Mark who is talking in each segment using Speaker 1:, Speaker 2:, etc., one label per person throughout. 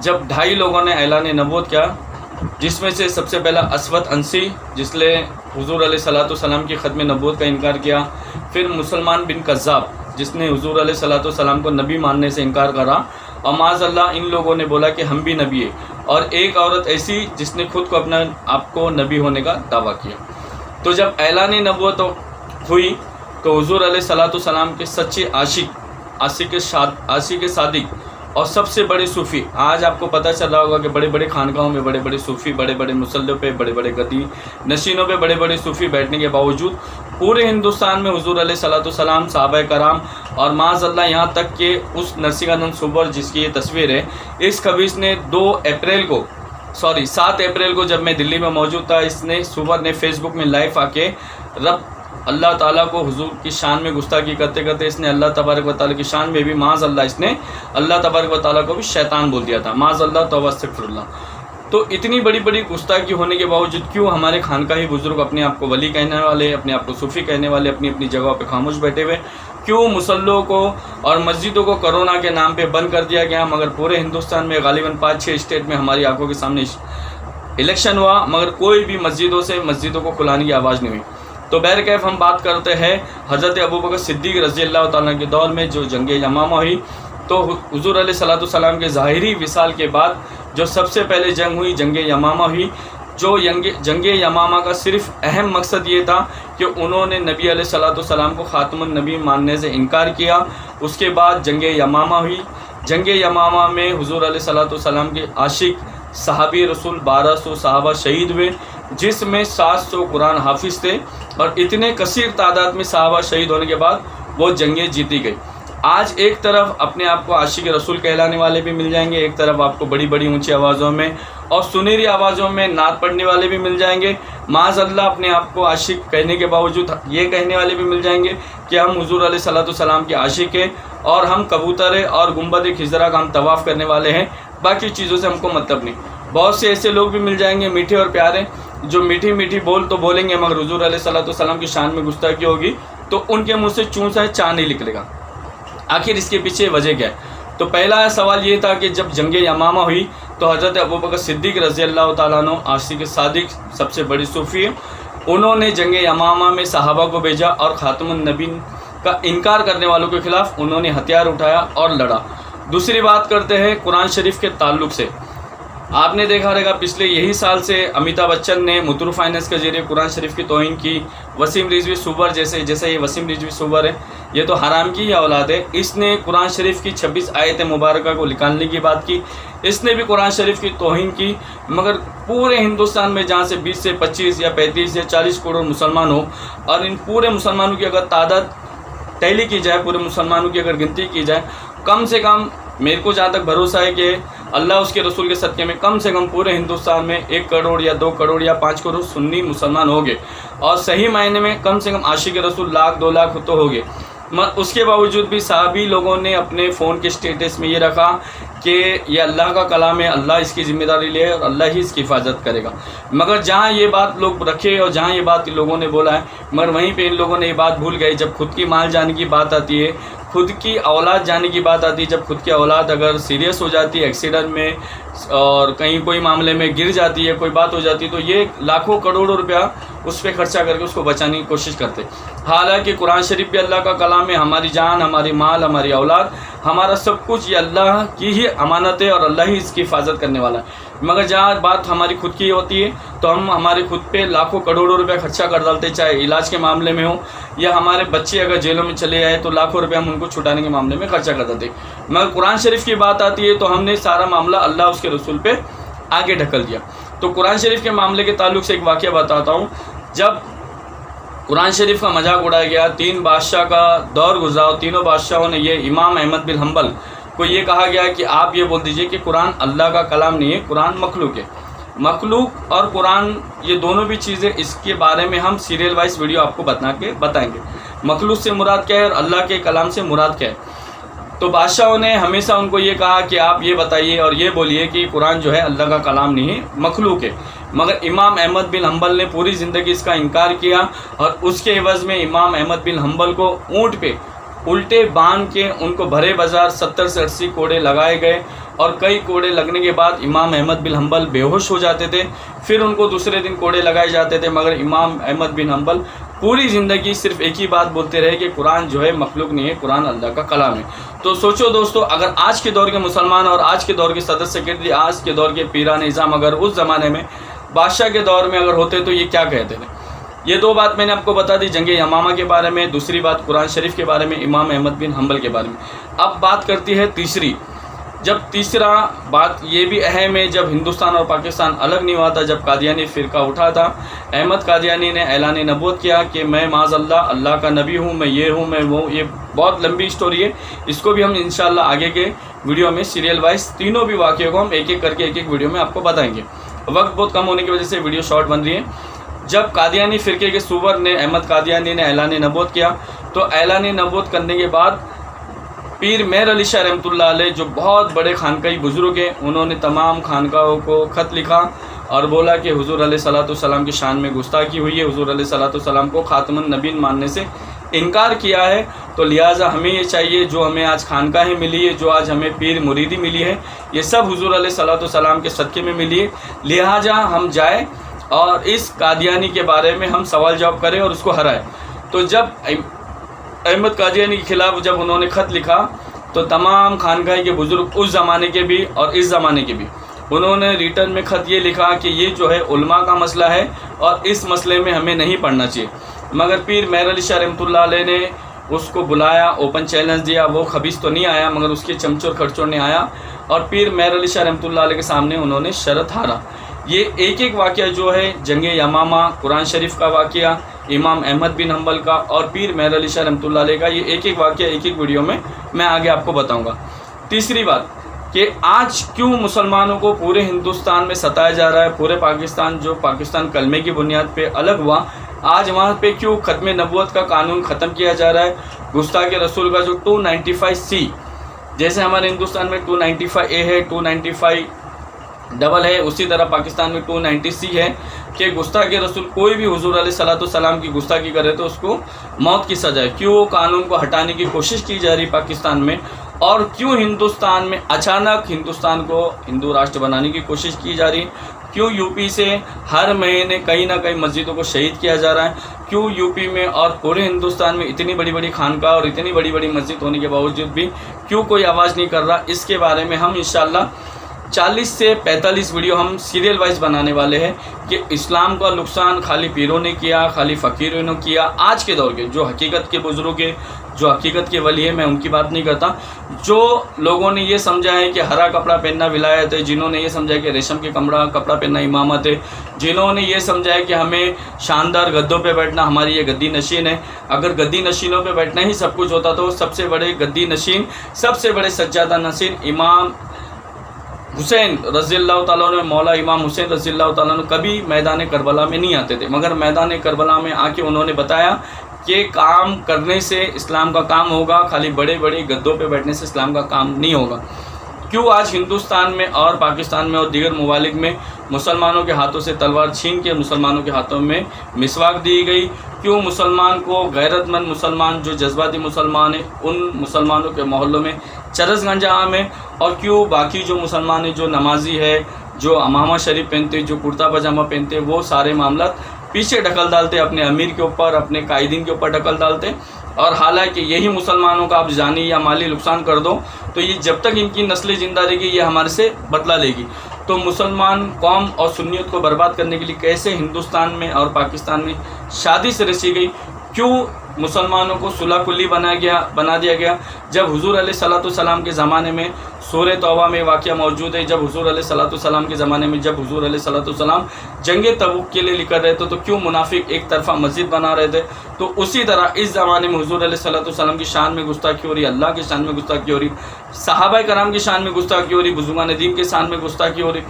Speaker 1: جب 2.5 لوگوں نے اعلان نبوت کیا، جس میں سے سب سے پہلا اسود انسی جس نے حضور علیہ الصلوۃ والسلام کی ختم نبوت کا انکار کیا، پھر مسلمان بن کذاب جس نے حضور علیہ الصلوۃ والسلام کو نبی ماننے سے انکار کرا، اور معاذ اللہ ان لوگوں نے بولا کہ ہم بھی نبی ہیں، اور ایک عورت ایسی جس نے خود کو اپنا آپ کو نبی ہونے کا دعویٰ کیا۔ تو جب اعلان نبوت ہوئی تو حضور علیہ الصلوۃ والسلام کے سچے عاشق صادق اور سب سے بڑے صوفی، آج آپ کو پتہ چل رہا ہوگا کہ بڑے بڑے خانقاہوں میں بڑے بڑے صوفی، بڑے بڑے مصلوں پہ، بڑے بڑے گدی نشینوں پہ بڑے بڑے صوفی بیٹھنے کے باوجود پورے ہندوستان میں حضور علیہ الصلوۃ والسلام، صحابہ کرام اور معاذ اللہ یہاں تک کہ اس نرسنگھنند سوبر جس کی یہ تصویر ہے، اس خبیث نے 7 اپریل کو جب میں دلی میں موجود تھا، اس نے سوبر نے فیس بک میں لائیو آ کے رب اللہ تعالیٰ کو حضور کی شان میں گستاخی کرتے کرتے اس نے اللہ تبارک و تعالیٰ کی شان میں بھی معاذ اللہ اس نے اللہ تبارک و تعالیٰ کو بھی شیطان بول دیا تھا، معاذ اللہ توبہ استغفر اللہ۔ تو اتنی بڑی بڑی گستاخی ہونے کے باوجود کیوں ہمارے خانقاہی بزرگ اپنے آپ کو ولی کہنے والے، اپنے آپ کو صوفی کہنے والے، اپنی اپنی جگہوں پہ خاموش بیٹھے ہوئے، کیوں مسلوں کو اور مسجدوں کو کرونا کے نام پہ بند کر دیا گیا، مگر پورے ہندوستان میں غالباً 5-6 اسٹیٹ میں ہماری آنکھوں کے سامنے الیکشن ہوا، مگر کوئی بھی مسجدوں کو کھلانے کی آواز نہیں ہوئی۔ تو بہرکیف ہم بات کرتے ہیں حضرت ابو بکر صدیق رضی اللہ تعالیٰ کے دور میں جو جنگ یمامہ ہوئی، تو حضور علیہ الصلوۃ والسلام کے ظاہری وصال کے بعد جو سب سے پہلے جنگ ہوئی جنگ یمامہ ہوئی، جو جنگ یمامہ کا صرف اہم مقصد یہ تھا کہ انہوں نے نبی علیہ الصلوۃ والسلام کو خاتم النبی ماننے سے انکار کیا۔ اس کے بعد جنگ یمامہ ہوئی، جنگ یمامہ میں حضور علیہ الصلوۃ والسلام کے عاشق صحابی رسول 1200 صحابہ شہید ہوئے، جس میں 700 قرآن حافظ تھے، اور اتنے کثیر تعداد میں صحابہ شہید ہونے کے بعد وہ جنگیں جیتی گئی۔ آج ایک طرف اپنے آپ کو عاشق رسول کہلانے والے بھی مل جائیں گے، ایک طرف آپ کو بڑی بڑی اونچی آوازوں میں اور سنہری آوازوں میں نعت پڑھنے والے بھی مل جائیں گے، معاذ اللہ اپنے آپ کو عاشق کہنے کے باوجود یہ کہنے والے بھی مل جائیں گے کہ ہم حضور علیہ الصلوۃ والسلام کے عاشق ہیں اور ہم کبوتر اور گنبد خضرا کا ہم طواف کرنے والے ہیں، باقی چیزوں سے ہم کو مطلب نہیں۔ بہت سے ایسے لوگ بھی مل جائیں گے میٹھے اور پیارے، جو میٹھی میٹھی بول تو بولیں گے مگر حضور علیہ الصلوۃ والسلام کی شان میں گستاخی ہوگی تو ان کے منہ سے چون سا چاند نہیں نکلے گا۔ آخر اس کے پیچھے وجہ کیا ہے؟ تو پہلا سوال یہ تھا کہ جب جنگ یمامہ ہوئی تو حضرت ابو بکر صدیق رضی اللہ تعالیٰ عنہ عاشق صادق سب سے بڑی صوفی ہے، انہوں نے جنگ یمامہ میں صحابہ کو بھیجا اور خاتم النبی کا انکار کرنے والوں کے خلاف انہوں نے ہتھیار اٹھایا اور لڑا۔ دوسری بات کرتے ہیں قرآن شریف کے تعلق سے، آپ نے دیکھا رہے گا پچھلے یہی سال سے امیتابھ بچن نے متھرو فائنانس کے ذریعے قرآن شریف کی توہین کی۔ وسیم رضوی سوبر جیسے یہ وسیم رضوی سوبر ہے، یہ تو حرام کی ہی اولاد ہے، اس نے قرآن شریف کی 26 آیت مبارکہ کو نکالنے کی بات کی، اس نے بھی قرآن شریف کی توہین کی، مگر پورے ہندوستان میں جہاں سے 20 سے 25 یا 35 یا 40 کروڑ مسلمان ہو، اور ان پورے مسلمانوں کی اگر تعداد ٹیلی کی جائے، پورے مسلمانوں کی اگر گنتی کی جائے، کم سے کم میرے کو جہاں تک بھروسہ ہے کہ اللہ اس کے رسول کے صدقے میں کم سے کم پورے ہندوستان میں 1 کروڑ یا 2 کروڑ یا 5 کروڑ سنی مسلمان ہو گئے، اور صحیح معنی میں کم سے کم عاشق رسول 1,00,000 2 لاکھ تو ہو گئے۔ اس کے باوجود بھی صحابی لوگوں نے اپنے فون کے سٹیٹس میں یہ رکھا کہ یہ اللہ کا کلام ہے، اللہ اس کی ذمہ داری لے اور اللہ ہی اس کی حفاظت کرے گا، مگر جہاں یہ بات لوگ رکھے اور جہاں یہ بات لوگوں نے بولا ہے، مگر وہیں پہ ان لوگوں نے یہ بات بھول گئی، جب خود کی مال جانے کی بات آتی ہے، خود کی اولاد جانے کی بات آتی ہے، جب خود کی اولاد اگر سیریس ہو جاتی ہے ایکسیڈنٹ میں اور کہیں کوئی معاملے میں گر جاتی ہے، کوئی بات ہو جاتی ہے، تو یہ لاکھوں کروڑوں روپیہ اس پہ خرچہ کر کے اس کو بچانے کی کوشش کرتے۔ حالانکہ قرآن شریف بھی اللہ کا کلام ہے، ہماری جان، ہماری مال، ہماری اولاد، ہمارا سب کچھ یہ اللہ کی ہی امانت ہے اور اللہ ہی اس کی حفاظت کرنے والا ہے، مگر جہاں بات ہماری خود کی ہوتی ہے تو ہم ہمارے خود پہ لاکھوں کروڑوں روپے خرچہ کر ڈالتے، چاہے علاج کے معاملے میں ہو یا ہمارے بچے اگر جیلوں میں چلے آئے تو لاکھوں روپے ہم ان کو چھٹانے کے معاملے میں خرچہ کر دیتے، مگر قرآن شریف کی بات آتی ہے تو ہم نے سارا معاملہ اللہ اس کے رسول پہ آگے ڈھکل دیا۔ تو قرآن شریف کے معاملے کے تعلق سے ایک واقعہ بتاتا ہوں۔ جب قرآن شریف کا مذاق اڑایا گیا، 3 بادشاہ کا دور گزرا، تینوں بادشاہوں نے یہ امام احمد بن حنبل کو یہ کہا گیا کہ آپ یہ بول دیجئے کہ قرآن اللہ کا کلام نہیں ہے، قرآن مخلوق ہے۔ مخلوق اور قرآن یہ دونوں بھی چیزیں، اس کے بارے میں ہم سیریل وائز ویڈیو آپ کو بتائیں گے، مخلوق سے مراد کیا ہے اور اللہ کے کلام سے مراد کیا ہے۔ تو بادشاہوں نے ہمیشہ ان کو یہ کہا کہ آپ یہ بتائیے اور یہ بولیے کہ قرآن جو ہے اللہ کا کلام نہیں ہے، مخلوق ہے، مگر امام احمد بن حنبل نے پوری زندگی اس کا انکار کیا، اور اس کے عوض میں امام احمد بن حنبل کو اونٹ پہ الٹے باندھ کے ان کو بھرے بازار 70 سے 80 کوڑے لگائے گئے، اور کئی کوڑے لگنے کے بعد امام احمد بن حنبل بے ہوش ہو جاتے تھے، پھر ان کو دوسرے دن کوڑے لگائے جاتے تھے، مگر امام احمد بن حنبل پوری زندگی صرف ایک ہی بات بولتے رہے کہ قرآن جو ہے مخلوق نہیں ہے، قرآن اللہ کا کلام ہے۔ تو سوچو دوستو، اگر آج کے دور کے مسلمان اور آج کے دور کے صدر سیکرٹری، آج کے دور کے پیران نظام اگر اس زمانے میں بادشاہ کے دور میں اگر ہوتے تو یہ کیا کہتے تھے؟ یہ دو بات میں نے آپ کو بتا دی، جنگ یمامہ کے بارے میں، دوسری بات قرآن شریف کے بارے میں، امام احمد بن حنبل کے بارے میں۔ اب بات کرتی ہے تیسری، جب تیسرا بات یہ بھی اہم ہے، جب ہندوستان اور پاکستان الگ نہیں ہوا تھا، جب قادیانی فرقہ اٹھا تھا، احمد قادیانی نے اعلان نبوت کیا کہ میں معاذ اللہ کا نبی ہوں، میں یہ ہوں، میں وہ، یہ بہت لمبی سٹوری ہے، اس کو بھی ہم انشاءاللہ آگے کے ویڈیو میں سیریل وائز تینوں بھی واقعوں کو ہم ایک ایک کر کے ایک ایک ویڈیو میں آپ کو بتائیں گے۔ وقت بہت کم ہونے کی وجہ سے ویڈیو شارٹ بن رہی ہے۔ جب قادیانی فرقے کے صوبر نے، احمد قادیانی نے اعلان نبوت کیا، تو اعلان نبوت کرنے کے بعد پیر مہر علی شاہ رحمۃ اللہ علیہ جو بہت بڑے خانقاہی بزرگ ہیں، انہوں نے تمام خانقاہوں کو خط لکھا اور بولا کہ حضور علیہ السلام کی شان میں گستاخی ہوئی ہے، حضور علیہ السلام کو خاتم النبیین ماننے سے انکار کیا ہے، تو لہٰذا ہمیں یہ چاہیے جو ہمیں آج خانقاہیں ملی ہے، جو آج ہمیں پیر مریدی ملی ہے، یہ سب حضور علیہ السلام کے صدقے میں ملی ہے، لہٰذا ہم جائیں اور اس قادیانی کے بارے میں ہم سوال جواب کریں اور اس کو ہرائیں۔ تو جب احمد قادیانی کے خلاف جب انہوں نے خط لکھا، تو تمام خانقاہ کے بزرگ اس زمانے کے بھی اور اس زمانے کے بھی، انہوں نے ریٹرن میں خط یہ لکھا کہ یہ جو ہے علماء کا مسئلہ ہے اور اس مسئلے میں ہمیں نہیں پڑھنا چاہیے، مگر پیر مہر علی شاہ رحمۃ اللہ علیہ نے اس کو بلایا، اوپن چیلنج دیا، وہ خبیث تو نہیں آیا مگر اس کے چمچور کھرچور نے آیا، اور پیر مہر علی شاہ رحمۃ اللہ علیہ کے سامنے انہوں نے شرط ہارا۔ یہ ایک ایک واقعہ جو ہے جنگ یمامہ، قرآن شریف کا واقعہ، امام احمد بن حنبل کا اور پیر مہر علی شاہ رحمۃ اللہ علیہ کا، یہ ایک ایک واقعہ ایک ایک ویڈیو میں آگے آپ کو بتاؤں گا۔ تیسری بات کہ آج کیوں مسلمانوں کو پورے ہندوستان میں ستایا جا رہا ہے، پورے پاکستان جو پاکستان کلمے کی بنیاد پہ الگ ہوا، آج وہاں پہ کیوں ختم نبوت کا قانون ختم کیا جا رہا ہے، گستاخ رسول کا جو 295C، جیسے ہمارے ہندوستان میں 295A ہے، 295 ڈبل ہے، اسی طرح پاکستان میں 290C ہے کہ گستاخ رسول کوئی بھی حضور علیہ السلام کی گستاخی کرے تو اس کو موت کی سزا ہے۔ کیوں قانون کو ہٹانے کی کوشش کی جا رہی پاکستان میں، اور کیوں ہندوستان میں اچانک ہندوستان کو ہندو راشٹر بنانے کی کوشش کی جا رہی، کیوں یو پی سے ہر مہینے کہیں نہ کہیں مسجدوں کو شہید کیا جا رہا ہے، کیوں یو پی میں اور پورے ہندوستان میں اتنی بڑی بڑی خانقاہ اور اتنی بڑی بڑی مسجد ہونے کے باوجود بھی کیوں کوئی آواز نہیں کر رہا، اس کے بارے میں ہم انشاءاللہ 40 سے 45 ویڈیو ہم سیریل وائز بنانے والے ہیں کہ اسلام کا نقصان خالی پیروں نے کیا، خالی فقیروں نے کیا، آج کے دور کے جو حقیقت کے بزرگ ہیں، جو حقیقت کے ولی ہیں، میں ان کی بات نہیں کرتا، جو لوگوں نے یہ سمجھا ہے کہ ہرا کپڑا پہننا ولایت ہے، جنہوں نے یہ سمجھا ہے کہ ریشم کے کپڑا پہننا امامت ہے، جنہوں نے یہ سمجھا ہے کہ ہمیں شاندار گدوں پہ بیٹھنا ہماری یہ گدی نشین ہے۔ اگر گدی نشینوں پہ بیٹھنا ہی سب کچھ ہوتا تو سب سے بڑے گدی نشین، سب سے بڑے سجادہ نشین امام حسین رضی اللہ تعالیٰ عنہ، مولا امام حسین رضی اللہ تعالیٰ عنہ کبھی میدان کربلا میں نہیں آتے تھے، مگر میدان کربلا میں آ کے انہوں نے بتایا کہ کام کرنے سے اسلام کا کام ہوگا، خالی بڑے بڑے گدوں پہ بیٹھنے سے اسلام کا کام نہیں ہوگا۔ کیوں آج ہندوستان میں اور پاکستان میں اور دیگر ممالک میں مسلمانوں کے ہاتھوں سے تلوار چھین کے مسلمانوں کے ہاتھوں میں مسواک دی گئی، کیوں مسلمان کو غیرت مند مسلمان جو جذباتی مسلمان ہیں ان مسلمانوں کے محلوں میں چرس گنجا عام ہے، اور کیوں باقی جو مسلمان ہیں جو نمازی ہے، جو امامہ شریف پہنتے، جو کرتا پاجامہ پہنتے، وہ سارے معاملات پیچھے ڈھکل ڈالتے، اپنے امیر کے اوپر، اپنے قائدین کے اوپر ڈھکل ڈالتے، اور حالانکہ یہی مسلمانوں کا آپ جانی یا مالی نقصان کر دو تو یہ جب تک ان کی نسلیں زندہ رہے گی یہ ہمارے سے بدلہ لے گی۔ تو مسلمان قوم اور سنیت کو برباد کرنے کے لیے کیسے ہندوستان میں اور پاکستان میں شادی سے رسی گئی، کیوں مسلمانوں کو صلح کلی بنا دیا گیا، جب حضور علیہ السلام کے زمانے میں سورہ توبہ میں واقعہ موجود ہے، جب حضور علیہ السلام کے زمانے میں جب حضور علیہ السلام جنگ تبوک کے لیے نکل رہے تھے تو کیوں منافق ایک طرفہ مسجد بنا رہے تھے، تو اسی طرح اس زمانے میں حضور علیہ السلام کی شان میں گستاخی ہو رہی، اللہ کی شان میں گستاخی ہو رہی، صحابہ کرام کی شان میں گستاخی ہو رہی، بزرگان دین کے شان میں گستاخی ہو رہی،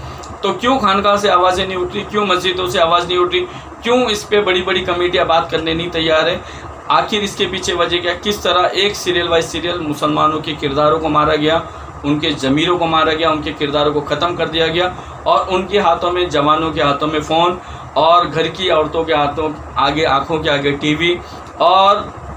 Speaker 1: تو کیوں خانقاہ سے آوازیں نہیں اٹھ رہی، کیوں مسجدوں سے آواز نہیں اٹھ رہی، کیوں اس پہ بڑی بڑی کمیٹیاں بات کرنے نہیں تیار ہے؟ آخر اس کے پیچھے وجہ کیا؟ کس طرح ایک سیریل وائز سیریل مسلمانوں کے کرداروں کو مارا گیا، ان کے ضمیروں کو مارا گیا، ان کے کرداروں کو ختم کر دیا گیا، اور ان کے ہاتھوں میں، جوانوں کے ہاتھوں میں فون، اور گھر کی عورتوں کے ہاتھوں آگے، آنکھوں کے آگے ٹی وی، اور